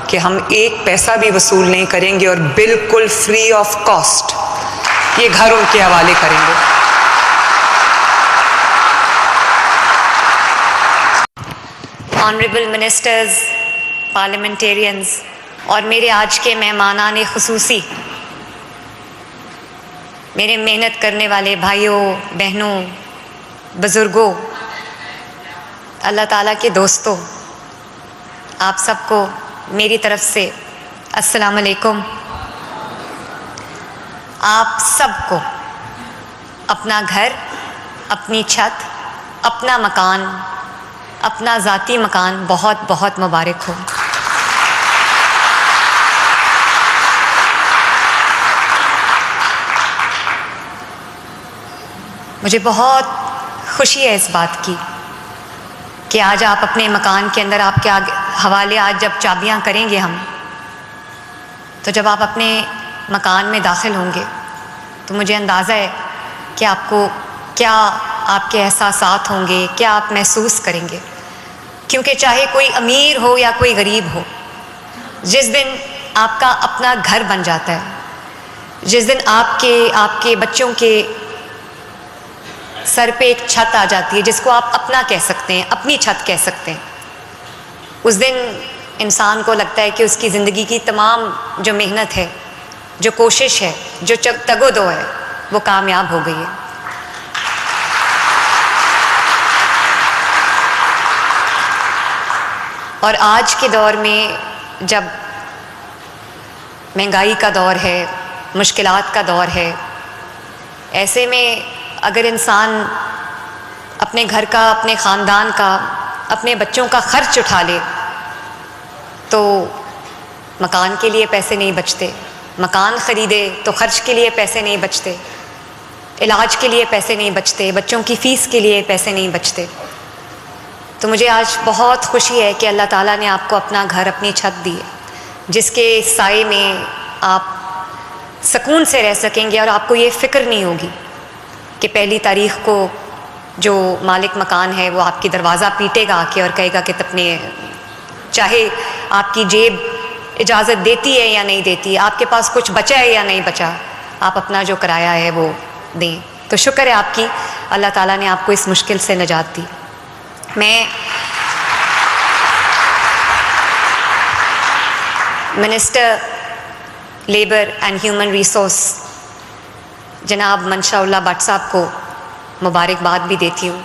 کہ ہم ایک پیسہ بھی وصول نہیں کریں گے اور بالکل فری آف کاسٹ یہ گھر ان کے حوالے کریں گے. آنریبل منسٹرز، پارلیمنٹیرینز اور میرے آج کے مہمانان خصوصی، میرے محنت کرنے والے بھائیوں بہنوں بزرگوں، اللہ تعالیٰ کے دوستوں، آپ سب کو میری طرف سے السلام علیکم. آپ سب کو اپنا گھر، اپنی چھت، اپنا مکان، اپنا ذاتی مکان بہت بہت مبارک ہو. مجھے بہت خوشی ہے اس بات کی کہ آج آپ اپنے مکان کے اندر، آپ کے حوالے آج جب چابیاں کریں گے ہم، تو جب آپ اپنے مکان میں داخل ہوں گے تو مجھے اندازہ ہے کہ آپ کو کیا آپ کے احساسات ہوں گے، کیا آپ محسوس کریں گے. کیونکہ چاہے کوئی امیر ہو یا کوئی غریب ہو، جس دن آپ کا اپنا گھر بن جاتا ہے، جس دن آپ کے بچوں کے سر پہ ایک چھت آ جاتی ہے جس کو آپ اپنا کہہ سکتے ہیں، اپنی چھت کہہ سکتے ہیں، اس دن انسان کو لگتا ہے کہ اس کی زندگی کی تمام جو محنت ہے، جو کوشش ہے، جو تگ و دو ہے، وہ کامیاب ہو گئی ہے. اور آج کے دور میں جب مہنگائی کا دور ہے، مشکلات کا دور ہے، ایسے میں اگر انسان اپنے گھر کا، اپنے خاندان کا، اپنے بچوں کا خرچ اٹھا لے تو مکان کے لیے پیسے نہیں بچتے، مکان خریدے تو خرچ کے لیے پیسے نہیں بچتے، علاج کے لیے پیسے نہیں بچتے، بچوں کی فیس کے لیے پیسے نہیں بچتے. تو مجھے آج بہت خوشی ہے کہ اللہ تعالیٰ نے آپ کو اپنا گھر، اپنی چھت دی ہے، جس کے سائے میں آپ سکون سے رہ سکیں گے اور آپ کو یہ فکر نہیں ہوگی کہ پہلی تاریخ کو جو مالک مکان ہے وہ آپ کی دروازہ پیٹے گا آ کے اور کہے گا کہ اپنے، چاہے آپ کی جیب اجازت دیتی ہے یا نہیں دیتی، آپ کے پاس کچھ بچا ہے یا نہیں بچا، آپ اپنا جو کرایہ ہے وہ دیں. تو شکر ہے آپ کی، اللہ تعالیٰ نے آپ کو اس مشکل سے نجات دی. میں minister labour and human resource جناب منشاء اللہ بٹ صاحب کو مبارکباد بھی دیتی ہوں.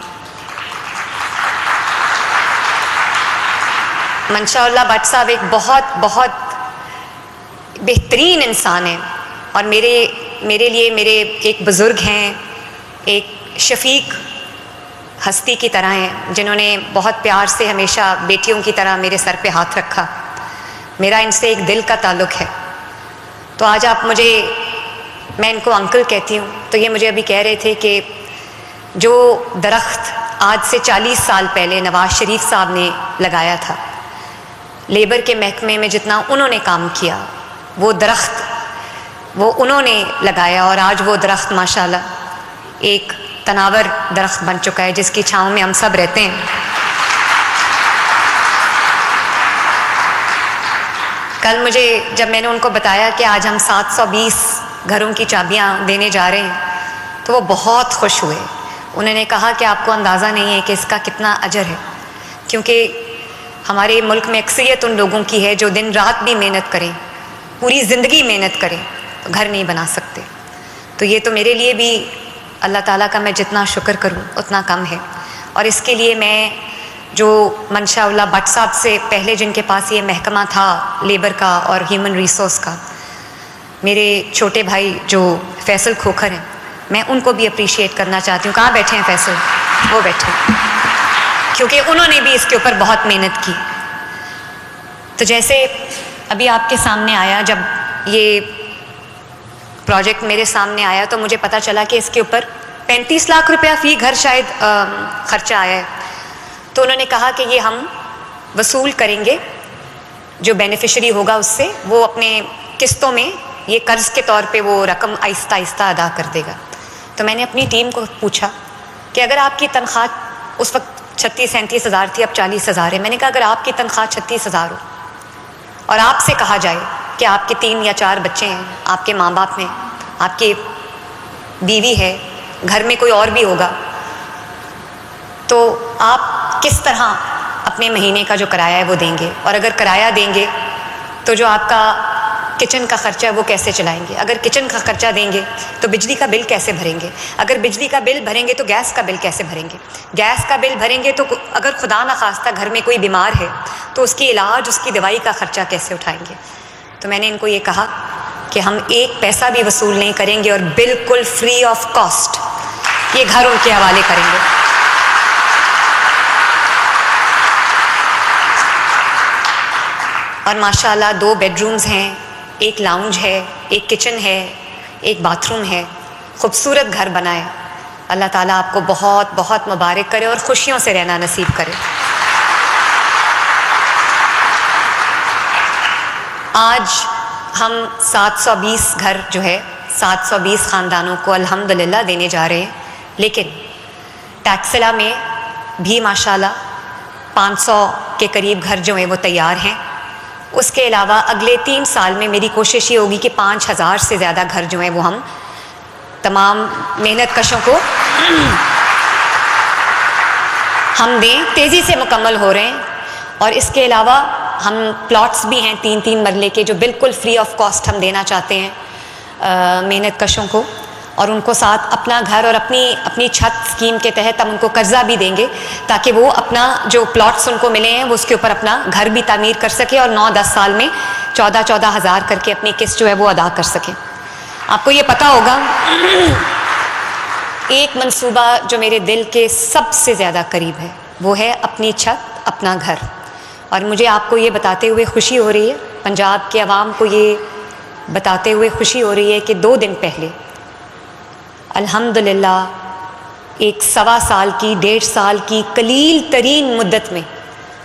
منشاء اللہ بٹ صاحب ایک بہت بہت بہترین انسان ہیں اور میرے لیے میرے ایک بزرگ ہیں، ایک شفیق ہستی کی طرح ہیں، جنہوں نے بہت پیار سے ہمیشہ بیٹیوں کی طرح میرے سر پہ ہاتھ رکھا. میرا ان سے ایک دل کا تعلق ہے. تو آج آپ میں ان کو انکل کہتی ہوں، تو یہ مجھے ابھی کہہ رہے تھے کہ جو درخت آج سے 40 سال پہلے نواز شریف صاحب نے لگایا تھا، لیبر کے محکمے میں جتنا انہوں نے کام کیا، وہ درخت وہ انہوں نے لگایا اور آج وہ درخت ماشاءاللہ ایک تناور درخت بن چکا ہے جس کی چھاؤں میں ہم سب رہتے ہیں. کل مجھے جب میں نے ان کو بتایا کہ آج ہم 720 گھروں کی چابیاں دینے جا رہے ہیں تو وہ بہت خوش ہوئے. انہوں نے کہا کہ آپ کو اندازہ نہیں ہے کہ اس کا کتنا اجر ہے، کیونکہ ہمارے ملک میں اکثریت ان لوگوں کی ہے جو دن رات بھی محنت کریں، پوری زندگی محنت کریں، گھر نہیں بنا سکتے. تو یہ تو میرے لیے بھی اللہ تعالیٰ کا میں جتنا شکر کروں اتنا کم ہے. اور اس کے لیے میں جو منشاء اللہ بٹ صاحب سے پہلے جن کے پاس یہ محکمہ تھا لیبر کا اور ہیومن ریسورس کا، میرے چھوٹے بھائی جو فیصل کھوکھر ہیں، میں ان کو بھی اپریشیٹ کرنا چاہتی ہوں. کہاں بیٹھے ہیں فیصل؟ وہ بیٹھے ہیں، کیونکہ انہوں نے بھی اس کے اوپر بہت محنت کی. تو جیسے ابھی آپ کے سامنے آیا، جب یہ پروجیکٹ میرے سامنے آیا تو مجھے پتہ چلا کہ اس کے اوپر 35 لاکھ روپیہ فی گھر شاید خرچہ آیا ہے. تو انہوں نے کہا کہ یہ ہم وصول کریں گے، جو بینیفیشری ہوگا اس سے وہ اپنے قسطوں میں یہ قرض کے طور پہ وہ رقم آہستہ آہستہ ادا کر دے گا. تو میں نے اپنی ٹیم کو پوچھا کہ اگر آپ کی تنخواہ اس وقت 36-37 ہزار تھی، اب 40 ہزار ہے، میں نے کہا اگر آپ کی تنخواہ 36 ہزار ہو اور آپ سے کہا جائے کہ آپ کے 3 یا 4 بچے ہیں، آپ کے ماں باپ ہیں، آپ کی بیوی ہے، گھر میں کوئی اور بھی ہوگا، تو آپ کس طرح اپنے مہینے کا جو کرایہ ہے وہ دیں گے؟ اور اگر کرایہ دیں گے تو جو آپ کا کچن کا خرچہ ہے وہ کیسے چلائیں گے؟ اگر کچن کا خرچہ دیں گے تو بجلی کا بل کیسے بھریں گے؟ اگر بجلی کا بل بھریں گے تو گیس کا بل کیسے بھریں گے؟ گیس کا بل بھریں گے تو اگر خدا نخواستہ گھر میں کوئی بیمار ہے تو اس کی علاج، اس کی دوائی کا خرچہ کیسے اٹھائیں گے؟ تو میں نے ان کو یہ کہا کہ ہم ایک پیسہ بھی وصول نہیں کریں گے اور بالکل فری آف کاسٹ یہ گھر ان کے حوالے کریں گے۔ اور ماشاءاللہ 2 بیڈ رومز ہیں، ایک لاؤنج ہے، ایک کچن ہے، ایک باتھ روم ہے، خوبصورت گھر بنا ہے۔ اللہ تعالیٰ آپ کو بہت بہت مبارک کرے اور خوشیوں سے رہنا نصیب کرے۔ آج ہم 720 گھر جو ہے 720 خاندانوں کو الحمدللہ دینے جا رہے ہیں، لیکن ٹیکسلا میں بھی ماشاءاللہ 500 کے قریب گھر جو ہیں وہ تیار ہیں۔ اس کے علاوہ اگلے 3 سال میں میری کوشش یہ ہوگی کہ 5000 سے زیادہ گھر جو ہیں وہ ہم تمام محنت کشوں کو ہم دیں، تیزی سے مکمل ہو رہے ہیں۔ اور اس کے علاوہ ہم پلاٹس بھی ہیں 3 مرلے کے جو بالکل فری آف کاسٹ ہم دینا چاہتے ہیں محنت کشوں کو، اور ان کو ساتھ اپنا گھر اور اپنی چھت اسکیم کے تحت ہم ان کو قرضہ بھی دیں گے تاکہ وہ اپنا جو پلاٹس ان کو ملے ہیں وہ اس کے اوپر اپنا گھر بھی تعمیر کر سکے اور 9-10 سال میں 14 ہزار کر کے اپنی قسط جو ہے وہ ادا کر سکیں۔ آپ کو یہ پتہ ہوگا ایک منصوبہ جو میرے دل کے سب سے زیادہ قریب ہے وہ ہے اپنی چھت اپنا گھر، اور مجھے آپ کو یہ بتاتے ہوئے خوشی ہو رہی ہے، پنجاب کے عوام کو یہ بتاتے ہوئے خوشی ہو رہی ہے کہ 2 دن پہلے الحمدللہ ایک 1.25 سال کی 1.5 سال کی قلیل ترین مدت میں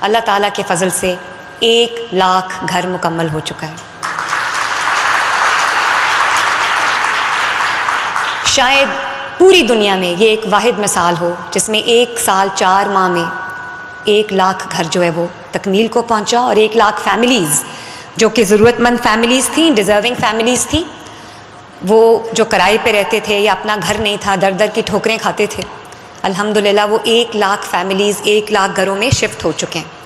اللہ تعالیٰ کے فضل سے 1 لاکھ گھر مکمل ہو چکا ہے۔ شاید پوری دنیا میں یہ ایک واحد مثال ہو جس میں 1 سال 4 ماہ میں 1 لاکھ گھر جو ہے وہ تکمیل کو پہنچا، اور 1 لاکھ فیملیز جو کہ ضرورت مند فیملیز تھیں، ڈیزرونگ فیملیز تھیں، وہ جو کرائے پہ رہتے تھے یا اپنا گھر نہیں تھا، در در کی ٹھوکریں کھاتے تھے، الحمدللہ وہ 1 لاکھ فیملیز 1 لاکھ گھروں میں شفٹ ہو چکے ہیں۔